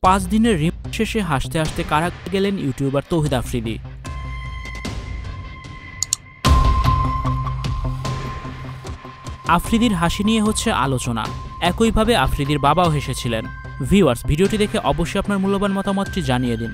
পাঁচ দিনের রিমান্ড শেষে হাসতে হাসতে কারাগারে গেলেন ইউটিউবার তৌহিদ আফ্রিদি। আফ্রিদির হাসি নিয়ে হচ্ছে আলোচনা, একইভাবে আফ্রিদির বাবাও হেসেছিলেন। ভিউয়ার্স, ভিডিওটি দেখে অবশ্যই আপনার মূল্যবান মতামতটি জানিয়ে দিন।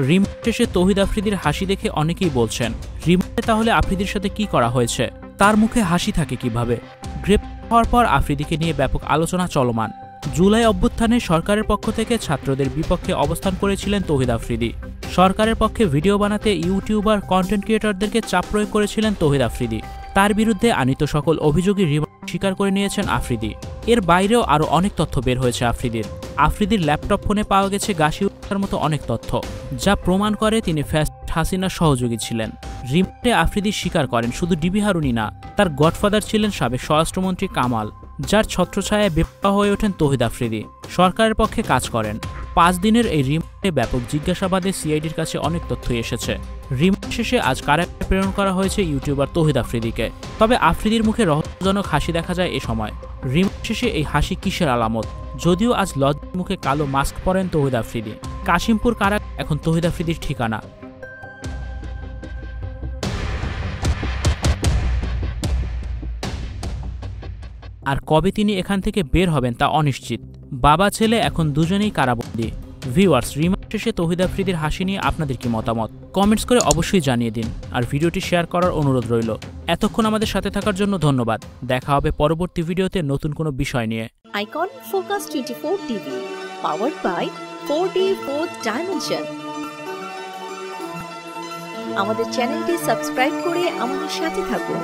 রিমান্ড শেষে তৌহিদ আফ্রিদির হাসি দেখে অনেকেই বলছেন, রিমান্ডে তাহলে আফ্রিদির সাথে কি করা হয়েছে, তার মুখে হাসি থাকে কিভাবে? গ্রেপ্তার হওয়ার পর আফ্রিদিকে নিয়ে ব্যাপক আলোচনা চলমান। জুলাই অভ্যুত্থানে সরকারের পক্ষ থেকে ছাত্রদের বিপক্ষে অবস্থান করেছিলেন তৌহিদ আফ্রিদি। সরকারের পক্ষে ভিডিও বানাতে ইউটিউবার কন্টেন্ট ক্রিয়েটরদেরকে চাপ প্রয়োগ করেছিলেন তৌহিদ আফ্রিদি। তার বিরুদ্ধে আনীত সকল অভিযোগই রিমান্ড স্বীকার করে নিয়েছেন আফ্রিদি। এর বাইরেও আরও অনেক তথ্য বের হয়েছে আফ্রিদির ল্যাপটপ ফোনে পাওয়া গেছে গাশি উঠার মতো অনেক তথ্য, যা প্রমাণ করে তিনি ফ্যাসিস্ট হাসিনার সহযোগী ছিলেন। রিমান্ডে আফ্রিদি স্বীকার করেন শুধু ডিবি হারুনই না, তার গডফাদার ছিলেন সাবেক স্বরাষ্ট্রমন্ত্রী কামাল, যার ছত্রছায়ায় বেপরোয়া হয়ে ওঠেন তৌহিদ আফ্রিদি। সরকারের পক্ষে কাজ করেন। 5 দিনের এই রিমান্ডে ব্যাপক জিজ্ঞাসাবাদে সিআইডির কাছে অনেক তথ্যই এসেছে। রিমান্ড শেষে আজ কারাগারে প্রেরণ করা হয়েছে ইউটিউবার তৌহিদ আফ্রিদিকে। তবে আফ্রিদির মুখে রহস্যজনক হাসি দেখা যায় এ সময়। রিমান্ড শেষে এই হাসি কিসের আলামত? যদিও আজ লজ্জার মুখে কালো মাস্ক পরেন তৌহিদ আফ্রিদি। কাশিমপুর কারাগার এখন তৌহিদ আফ্রিদির ঠিকানা। আর কবে তিনি এখান থেকে বের হবেন তা অনিশ্চিত। বাবা ছেলে এখন দুজনেই কারাবন্দী। ভিউয়ার্স, রিমান্ড শেষে তৌহিদ আফ্রিদির হাসি নিয়ে আপনাদের কি মতামত? কমেন্টস করে অবশ্যই জানিয়ে দিন, আর ভিডিওটি শেয়ার করার অনুরোধ রইল। এতক্ষণ আমাদের সাথে থাকার জন্য ধন্যবাদ। দেখা হবে পরবর্তী ভিডিওতে নতুন কোনো বিষয় নিয়ে। Icon focus 24 TV, powered by 4D Fourth Dimension। আমাদের চ্যানেলটি সাবস্ক্রাইব করে আমাদের সাথে থাকুন।